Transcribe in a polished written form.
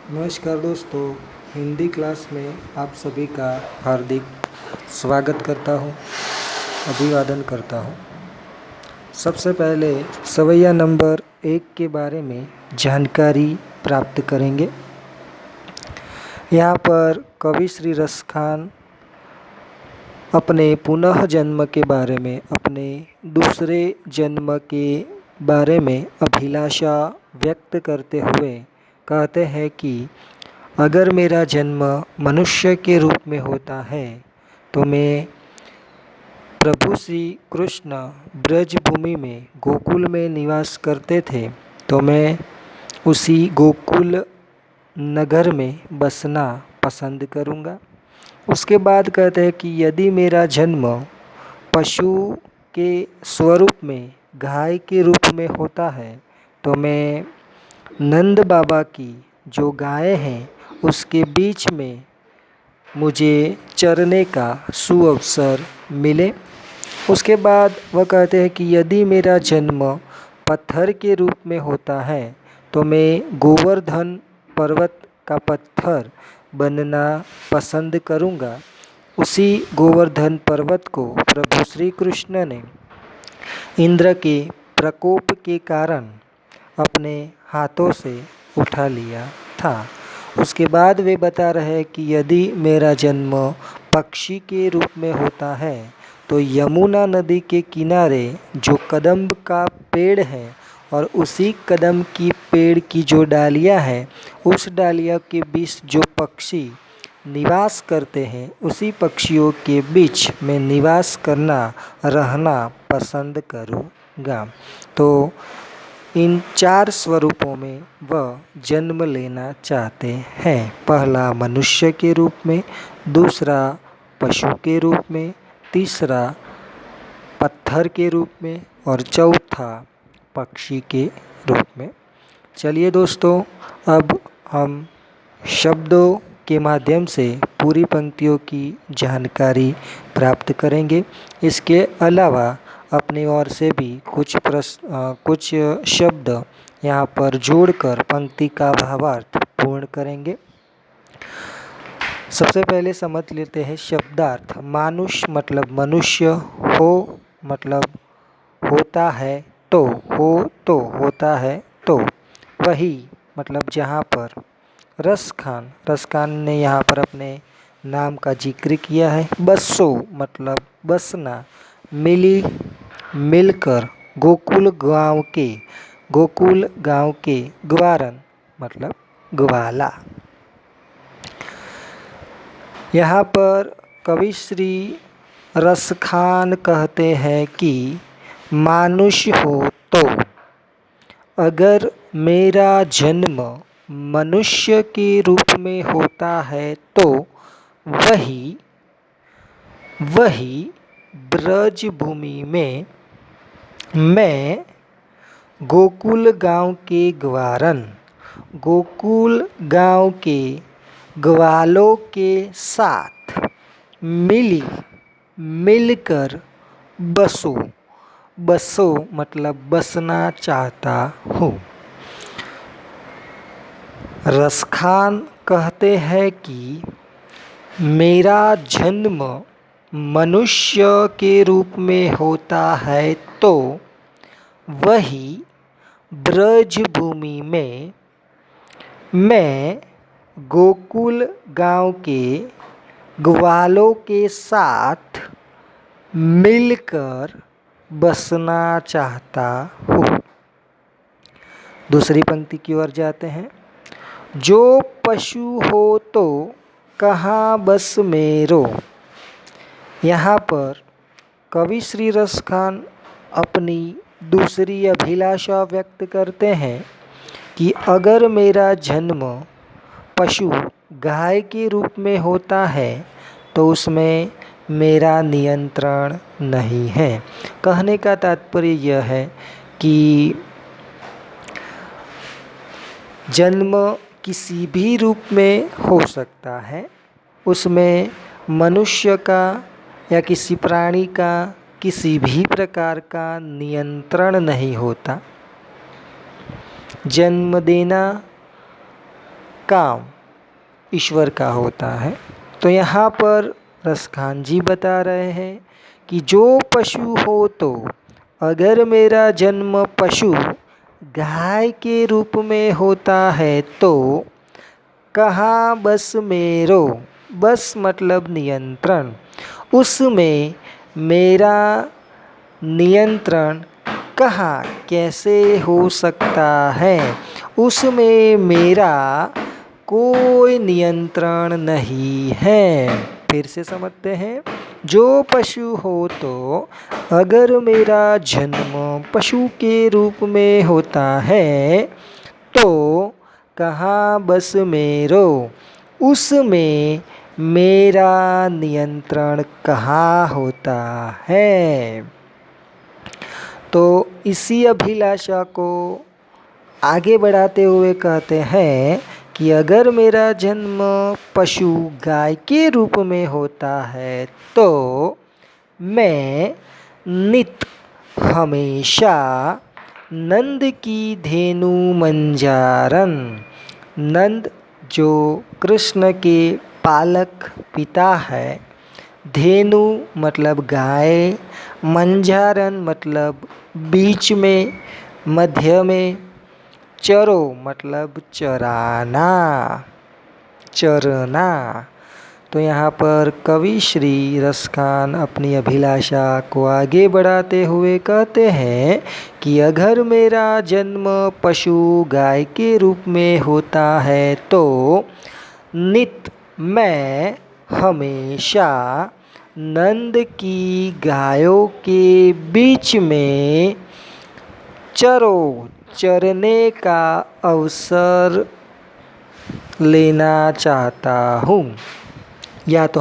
नमस्कार दोस्तों, हिंदी क्लास में आप सभी का हार्दिक स्वागत करता हूँ, अभिवादन करता हूँ। सबसे पहले सवैया नंबर 1 के बारे में जानकारी प्राप्त करेंगे। यहाँ पर कवि श्री रसखान अपने पुनः जन्म के बारे में, अपने दूसरे जन्म के बारे में अभिलाषा व्यक्त करते हुए कहते हैं कि अगर मेरा जन्म मनुष्य के रूप में होता है तो मैं प्रभु श्री कृष्ण ब्रज भूमि में गोकुल में निवास करते थे, तो मैं उसी गोकुल नगर में बसना पसंद करूँगा। उसके बाद कहते हैं कि यदि मेरा जन्म पशु के स्वरूप में, गाय के रूप में होता है तो मैं नंद बाबा की जो गाय हैं उसके बीच में मुझे चरने का सुअवसर मिले। उसके बाद वह कहते हैं कि यदि मेरा जन्म पत्थर के रूप में होता है तो मैं गोवर्धन पर्वत का पत्थर बनना पसंद करूँगा। उसी गोवर्धन पर्वत को प्रभु श्री कृष्ण ने इंद्र के प्रकोप के कारण अपने हाथों से उठा लिया था। उसके बाद वे बता रहे हैं कि यदि मेरा जन्म पक्षी के रूप में होता है तो यमुना नदी के किनारे जो कदम्ब का पेड़ है और उसी कदम्ब की पेड़ की जो डालियाँ हैं, उस डालियों के बीच जो पक्षी निवास करते हैं, उसी पक्षियों के बीच में निवास करना, रहना पसंद करूँगा। तो इन 4 स्वरूपों में वह जन्म लेना चाहते हैं। पहला मनुष्य के रूप में, दूसरा पशु के रूप में, तीसरा पत्थर के रूप में और चौथा पक्षी के रूप में। चलिए दोस्तों, अब हम शब्दों के माध्यम से पूरी पंक्तियों की जानकारी प्राप्त करेंगे। इसके अलावा अपनी ओर से भी कुछ शब्द यहाँ पर जोड़कर पंक्ति का भावार्थ पूर्ण करेंगे। सबसे पहले समझ लेते हैं शब्दार्थ। मानुष मतलब मनुष्य, हो मतलब होता है, तो हो तो होता है तो, वही मतलब जहाँ पर। रसखान ने यहाँ पर अपने नाम का जिक्र किया है। बसो मतलब बसना, मिली मिलकर। गोकुल गांव के ग्वारन मतलब ग्वाला। यहाँ पर कवि श्री रसखान कहते हैं कि मानुष हो तो, अगर मेरा जन्म मनुष्य के रूप में होता है तो वही ब्रज भूमि में मैं गोकुल गांव के ग्वालों के साथ मिलकर बसो मतलब बसना चाहता हूँ। रसखान कहते हैं कि मेरा जन्म मनुष्य के रूप में होता है तो वही ब्रज भूमि में मैं गोकुल गांव के ग्वालों के साथ मिलकर बसना चाहता हूँ। दूसरी पंक्ति की ओर जाते हैं। जो पशु हो तो कहाँ बस मेरो। यहाँ पर कवि श्री रसखान अपनी दूसरी अभिलाषा व्यक्त करते हैं कि अगर मेरा जन्म पशु गाय के रूप में होता है तो उसमें मेरा नियंत्रण नहीं है। कहने का तात्पर्य यह है कि जन्म किसी भी रूप में हो सकता है, उसमें मनुष्य का या किसी प्राणी का किसी भी प्रकार का नियंत्रण नहीं होता। जन्म देना काम ईश्वर का होता है। तो यहाँ पर रसखान जी बता रहे हैं कि जो पशु हो तो अगर मेरा जन्म पशु गाय के रूप में होता है तो कहाँ बस मेरो, बस मतलब नियंत्रण, उसमें मेरा नियंत्रण कहाँ कैसे हो सकता है, उसमें मेरा कोई नियंत्रण नहीं है। फिर से समझते हैं, जो पशु हो तो अगर मेरा जन्म पशु के रूप में होता है तो कहाँ बस मेरो, उसमें मेरा नियंत्रण कहाँ होता है। तो इसी अभिलाषा को आगे बढ़ाते हुए कहते हैं कि अगर मेरा जन्म पशु गाय के रूप में होता है तो मैं नित हमेशा नंद की धेनु मंजारन, नंद जो कृष्ण के पालक पिता है, धेनु मतलब गाय, मंजारन मतलब बीच में, मध्य में, चरो मतलब चराना, चरना। तो यहाँ पर कवि श्री रसखान अपनी अभिलाषा को आगे बढ़ाते हुए कहते हैं कि अगर मेरा जन्म पशु गाय के रूप में होता है तो नित मैं हमेशा नंद की गायों के बीच में चरने का अवसर लेना चाहता हूँ। या तो